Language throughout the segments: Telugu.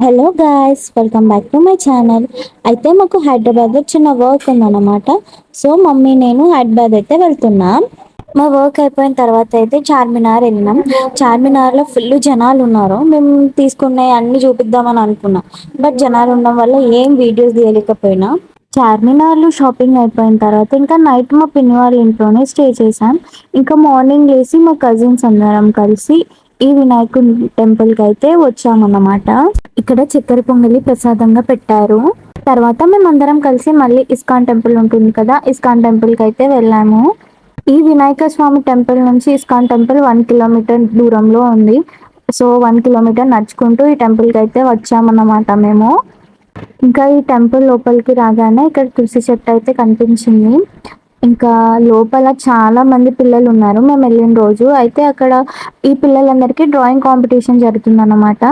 Hello guys, welcome back to my channel. అయితే మాకు హైదరాబాద్లో చిన్న వర్క్ ఉందన్నమాట. సో మమ్మీ నేను హైదరాబాద్ అయితే వెళ్తున్నాం. మా వర్క్ అయిపోయిన తర్వాత అయితే చార్మినార్ వెళ్ళినాం. చార్మినార్లో ఫుల్ జనాలు ఉన్నారు. మేము తీసుకునే అన్ని చూపిద్దామని అనుకున్నాం, బట్ జనాలు ఉండడం వల్ల ఏం వీడియోస్ తీయలేకపోయినా. చార్మినార్లో షాపింగ్ అయిపోయిన తర్వాత ఇంకా నైట్ మా పిన్ని వాళ్ళ ఇంట్లోనే స్టే చేసాం. ఇంకా మార్నింగ్ లేసి మా కజిన్స్ అందరం కలిసి ఈ వినాయకుడి టెంపుల్కి అయితే వచ్చామన్నమాట. ఇక్కడ చక్కెర పొంగలి ప్రసాదంగా పెట్టారు. తర్వాత మేమందరం కలిసి మళ్ళీ ఇస్కాన్ టెంపుల్ ఉంటుంది కదా, ఇస్కాన్ టెంపుల్కి అయితే వెళ్ళాము. ఈ వినాయక స్వామి టెంపుల్ నుంచి ఇస్కాన్ టెంపుల్ 1 కిలోమీటర్ దూరంలో ఉంది. సో 1 కిలోమీటర్ నడుచుకుంటూ ఈ టెంపుల్కి అయితే వచ్చామన్నమాట మేము. ఇంకా ఈ టెంపుల్ లోపలికి రాగానే ఇక్కడ తులసి చెట్టు అయితే కనిపించింది. ఇంకా లోపల చాలా మంది పిల్లలు ఉన్నారు మేము వెళ్ళిన రోజు. అయితే అక్కడ ఈ పిల్లలందరికీ డ్రాయింగ్ కాంపిటీషన్ జరుగుతుందన్నమాట.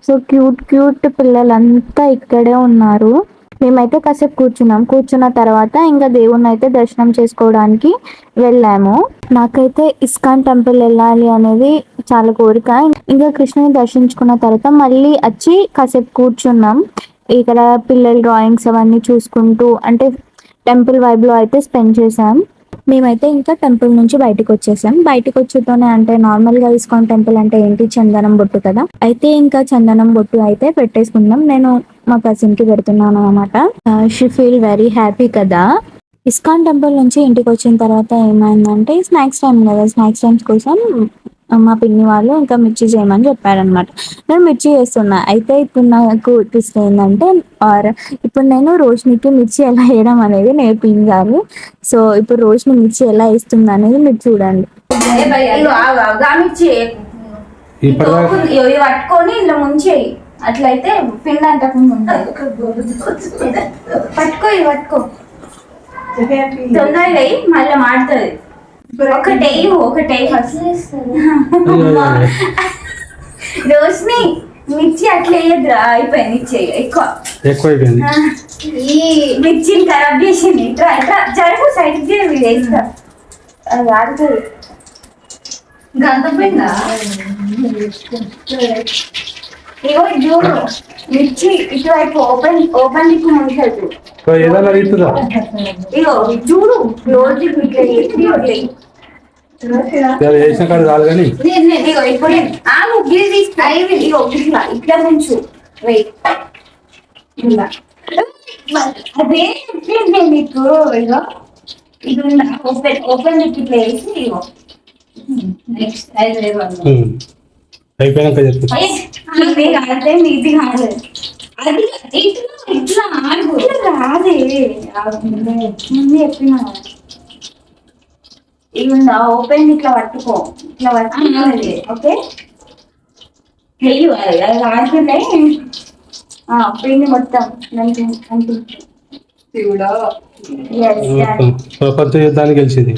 సో క్యూట్ క్యూట్ పిల్లలంతా ఇక్కడే ఉన్నారు. మేమైతే కాసేపు కూర్చున్నాం. కూర్చున్న తర్వాత ఇంకా దేవుణ్ణి అయితే దర్శనం చేసుకోవడానికి వెళ్ళాము. నాకైతే ఇస్కాన్ టెంపుల్ వెళ్ళాలి అనేది చాలా కోరిక. ఇంకా కృష్ణుని దర్శించుకున్న తర్వాత మళ్ళీ వచ్చి కాసేపు కూర్చున్నాం. ఇక్కడ పిల్లల డ్రాయింగ్స్ అవన్నీ చూసుకుంటూ అంటే టెంపుల్ వైబ్లో అయితే స్పెండ్ చేసాం. మేమైతే ఇంకా టెంపుల్ నుంచి బయటకు వచ్చేసాం. బయటకు వచ్చేటోనే అంటే నార్మల్గా ఇస్కాన్ టెంపుల్ అంటే ఏంటి, చందనం బొట్టు కదా. అయితే ఇంకా చందనం బొట్టు అయితే పెట్టేసుకున్నాం. నేను మా కజిన్కి పెడుతున్నాను అనమాట. షీ ఫీల్ వెరీ హ్యాపీ కదా. ఇస్కాన్ టెంపుల్ నుంచి ఇంటికి వచ్చిన తర్వాత ఏమైందంటే స్నాక్స్ టైం కదా, స్నాక్స్ టైమ్స్ కోసం మా పిన్ని వాళ్ళు ఇంకా మిర్చి చేయమని చెప్పారనమాట. నేను మిర్చి చేస్తున్నా. అయితే ఇప్పుడు నాకు ట్విస్ట్ ఏంటంటే ఇప్పుడు నేను రోషినికి మిర్చి ఎలా వేయడం అనేది నేర్పించాలి. సో ఇప్పుడు రోషిని మిర్చి ఎలా వేస్తుంది అనేది మీరు చూడండి. పట్టుకొని ఇలా ముంచేయి, అట్లయితే పిండి అంటకుండా ఉంటుంది. పట్టుకో పట్టుకో తొందరగా మళ్ళీ మాడుతుంది. ఒకటే ఫస్ట్ రోషిని మిర్చి అట్లా వేయద్దురా, అయిపోయింది ఇచ్చేయి ఎక్కువ ఈ మిర్చిని ఖరాబ్ చేసింది. ఇట్లా ఇట్లా జరుగు సైడ్కి వేస్తా, అది ఆడుతుంది. గంతపోయిందా ఇగో చూడు, మిర్చి ఇటువైపు ఓపెన్ ఓపెన్ దిక్కు ముందు ఇగో చూడు క్లోజ్ ఇట్లా ముంచు అదే మీకు ఇగో ఇది ఓపెన్ ఓపెన్ దిక్కు ఇట్లా వేసి ఇగో నెక్స్ట్ అయిపోయాక అంటే మీది కాదు, అది ఇట్లా ఆడు రాదే చెప్పిన. ఇవి ఓపెన్ ఇట్లా పట్టుకో, ఇట్లా పట్టుకున్నది. ఓకే అది ఆడుతున్నాయి పిండి మొత్తం ప్రపంచ యుద్ధానికి గెలిచింది.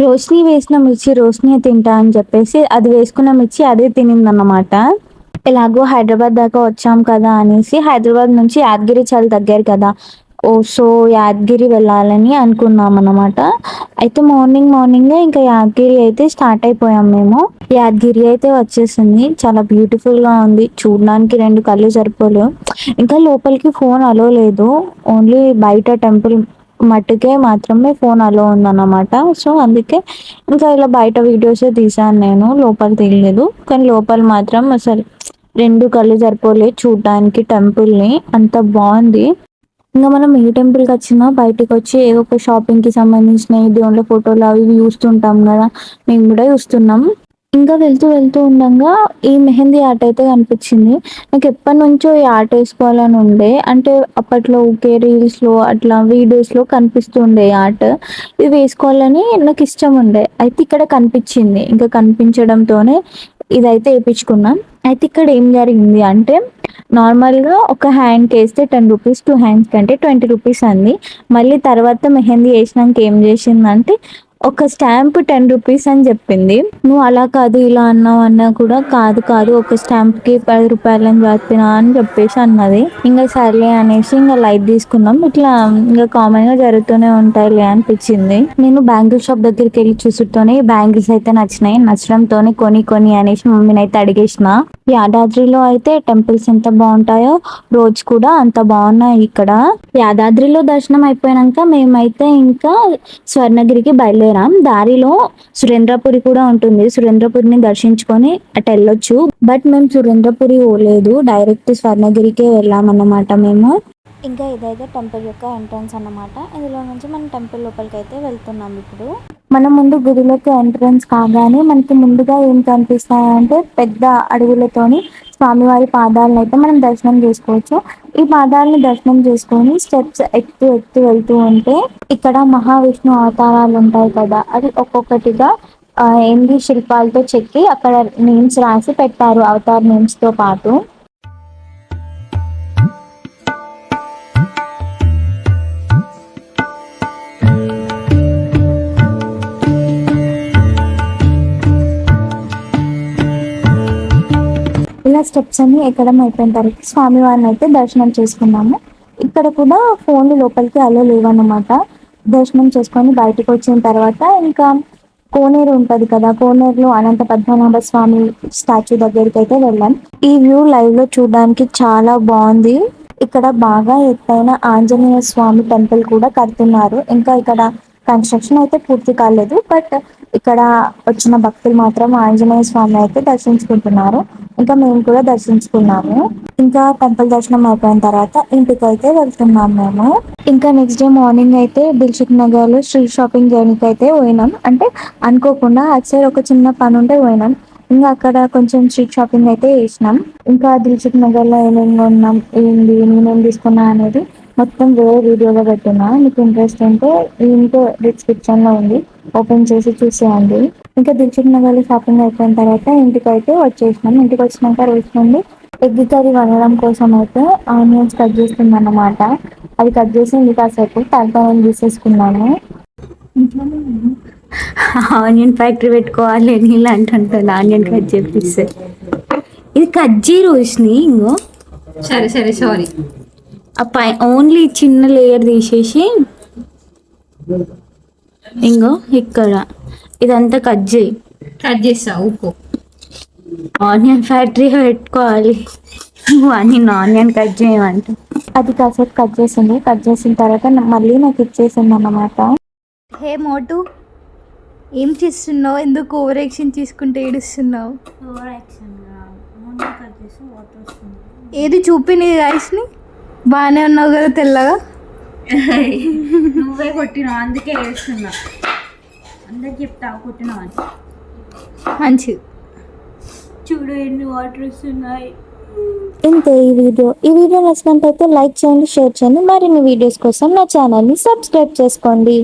రోషిని వేసిన మిర్చి రోషిని తింటా అని చెప్పేసి అది వేసుకున్న మిర్చి అదే తినిందన్నమాట. ఎలాగో హైదరాబాద్ దాకా వచ్చాం కదా అనేసి, హైదరాబాద్ నుంచి యాదగిరి చాలా దగ్గర కదా, సో యాదగిరి వెళ్ళాలని అనుకున్నాం అన్నమాట. అయితే మార్నింగే ఇంకా యాదగిరి అయితే స్టార్ట్ అయిపోయాం మేము. యాదగిరి అయితే వచ్చేసింది. చాలా బ్యూటిఫుల్గా ఉంది చూడడానికి, 2 కళ్ళు సరిపోలేవు. ఇంకా లోపలికి ఫోన్ అలో లేదు, ఓన్లీ బయట టెంపుల్ మట్టుకే మాత్రమే ఫోన్ అలో ఉందన్నమాట. సో అందుకే ఇంకా ఇలా బయట వీడియోసే తీసాను నేను, లోపల తీయలేదు. కానీ లోపల మాత్రం అసలు 2 కళ్ళు సరిపోలేదు చూడడానికి టెంపుల్ని, అంత బాగుంది. ఇంకా మనం ఏ టెంపుల్కి వచ్చినా బయటకు వచ్చి ఏదో ఒక షాపింగ్కి సంబంధించిన దేవుళ్ళ ఫోటోలు అవి చూస్తుంటాం కదా, మేము కూడా చూస్తున్నాం. ఇంకా వెళ్తూ ఉండగా ఈ మెహందీ ఆర్ట్ అయితే కనిపించింది. నాకు ఎప్పటి నుంచో ఈ ఆర్ట్ వేసుకోవాలని ఉండే, అంటే అప్పట్లో ఊకే రీల్స్లో అట్లా వీడియోస్లో కనిపిస్తుండే ఆర్ట్. ఇది వేసుకోవాలని నాకు ఇష్టం ఉండే. అయితే ఇక్కడ కనిపించింది. ఇంకా కనిపించడంతోనే ఇదైతే వేయించుకున్నాం. అయితే ఇక్కడ ఏం జరిగింది అంటే, నార్మల్గా ఒక హ్యాండ్కి వేస్తే 10 రూపీస్, 2 హ్యాండ్స్ కంటే 20 రూపీస్ అంది. మళ్ళీ తర్వాత మెహందీ వేసినాక ఏం చేసిందంటే ఒక స్టాంప్ 10 రూపీస్ అని చెప్పింది. నువ్వు అలా కాదు ఇలా అన్నావు అన్నా కూడా కాదు ఒక స్టాంప్ కి 10 రూపాయలని చెప్పినా అని చెప్పేసి అన్నది. ఇంకా సర్లే అనేసి ఇంకా లైట్ తీసుకున్నాం. ఇట్లా ఇంకా కామన్ గా జరుగుతూనే ఉంటాయిలే అనిపించింది. నేను బ్యాంగిల్ షాప్ దగ్గరికి వెళ్ళి చూసుతోనే బ్యాంగిల్స్ అయితే నచ్చినాయి. నచ్చడంతోనే కొని అనేసి మమ్మీని అయితే అడిగేసిన. యాదాద్రిలో అయితే టెంపుల్స్ ఎంత బాగుంటాయో రోడ్స్ కూడా అంత బాగున్నాయి. ఇక్కడ యాదాద్రిలో దర్శనం అయిపోయినాక మేమైతే ఇంకా స్వర్ణగిరికి బయలుదేరాం. దారిలో సురేంద్రపురి కూడా ఉంటుంది. సురేంద్రపురిని దర్శించుకొని అటు వెళ్ళొచ్చు. బట్ మేము సురేంద్రపురి పోలేదు, డైరెక్ట్ స్వర్ణగిరికే వెళ్ళాం అన్నమాట మేము. ఇంకా ఇదైతే టెంపుల్ యొక్క ఎంట్రన్స్ అన్నమాట. ఇందులో నుంచి మనం టెంపుల్ లోపలికి అయితే వెళ్తున్నాం. ఇప్పుడు మనం ముందు గుడిలోకి ఎంట్రన్స్ కాగానే మనకి ముందుగా ఏం కనిపిస్తాయంటే పెద్ద అడుగులతోని స్వామివారి పాదాలను అయితే మనం దర్శనం చేసుకోవచ్చు. ఈ పాదాలను దర్శనం చేసుకొని స్టెప్స్ ఎక్కుతూ వెళ్తూ ఉంటే ఇక్కడ మహావిష్ణు అవతారాలు ఉంటాయి కదా, అది ఒక్కొక్కటిగా ఏంది శిల్పాలతో చెక్కి అక్కడ నేమ్స్ రాసి పెట్టారు, అవతార్ నేమ్స్ తో పాటు. ఇలా స్టెప్స్ అన్ని ఎక్కడం అయిపోయిన తర్వాత స్వామివారిని అయితే దర్శనం చేసుకున్నాము. ఇక్కడ కూడా ఫోన్లు లోపలికి అలో లేవన్నమాట. దర్శనం చేసుకొని బయటకు వచ్చిన తర్వాత ఇంకా కోనేరు ఉంటది కదా, కోనేరులో అనంత పద్మనాభ స్వామి స్టాచ్యూ దగ్గరికి అయితే వెళ్ళాం. ఈ వ్యూ లైవ్ లో చూడడానికి చాలా బాగుంది. ఇక్కడ బాగా ఎత్తైన ఆంజనేయ స్వామి టెంపుల్ కూడా కడుతున్నారు. ఇంకా ఇక్కడ కన్స్ట్రక్షన్ అయితే పూర్తి కాలేదు, బట్ ఇక్కడ వచ్చిన భక్తులు మాత్రం ఆంజనేయ స్వామి అయితే దర్శించుకుంటున్నారు. ఇంకా మేము కూడా దర్శించుకున్నాము. ఇంకా టెంపుల్ దర్శనం అయిపోయిన తర్వాత ఇంటికి అయితే వెళ్తున్నాం మేము. ఇంకా నెక్స్ట్ డే మార్నింగ్ అయితే దిల్సుఖ్ నగర్ లో స్ట్రీట్ షాపింగ్ జర్నీకి అయితే పోయినాం. అంటే అనుకోకుండా అటు సైడ్ ఒక చిన్న పని ఉంటే పోయినాం. ఇంకా అక్కడ కొంచెం స్ట్రీట్ షాపింగ్ అయితే చేసినాం. ఇంకా దిల్సుఖ్ నగర్ లో ఏమేమి కొన్నాం, ఏంది, నేనేం తీసుకున్నా అనేది మొత్తం వేరే వీడియోలో పెట్టున్నా. మీకు ఇంట్రెస్ట్ ఉంటే లింక్ డిస్క్రిప్షన్ లో ఉంది, ఓపెన్ చేసి చూసేయండి. ఇంకా దిల్సుఖ్ నగర్ లో షాపింగ్ అయిపోయిన తర్వాత ఇంటికి అయితే వచ్చేసినాం. ఇంటికి వచ్చినాక రోజు నుండి ఎగ్ కర్రీ వండడం కోసం అయితే ఆనియన్స్ కట్ చేస్తుంది అన్నమాట. అది కట్ చేసి ఇంకా కాసేపు తలకాయలు తీసేసుకున్నాను. ఆనియన్ ఫ్యాక్టరీ పెట్టుకోవాలి అని ఇలా అంటుంటాను, ఆనియన్ కట్ చేపిస్తే. ఇది కట్ చేయి రోషిని. ఇంకో సరే సారీ. ఆ పై ఓన్లీ చిన్న లేయర్ తీసేసి ఇంకో ఇక్కడ ఇదంతా కట్ చేస్తా ఉప్పు. ఆనియన్ ఫ్యాక్టరీ పెట్టుకోవాలి అని ఆనియన్ కట్ చేయమంట. అది కాసేపు కట్ చేసింది. కట్ చేసిన తర్వాత మళ్ళీ నాకు ఇచ్చేసింది అన్నమాట. హే మోటు, ఏం చేస్తున్నావు? ఎందుకు ఓవర్ యాక్షన్ తీసుకుంటే ఏడుస్తున్నావు? ఏది చూపిని రైస్ని బాగానే ఉన్నావు కదా తెల్లగా. నువ్వే కొట్టినావు అందుకే వేస్తున్నా. అందరికి చెప్తావు కొట్టినావు అని. మంచిది. చూడు ఎన్ని వాటర్ వస్తున్నాయి. ఇంతే ఈ వీడియో నచ్చినట్లయితే లైక్ చేయండి, షేర్ చేయండి. మరిన్ని వీడియోస్ కోసం నా ఛానల్ని సబ్స్క్రైబ్ చేసుకోండి.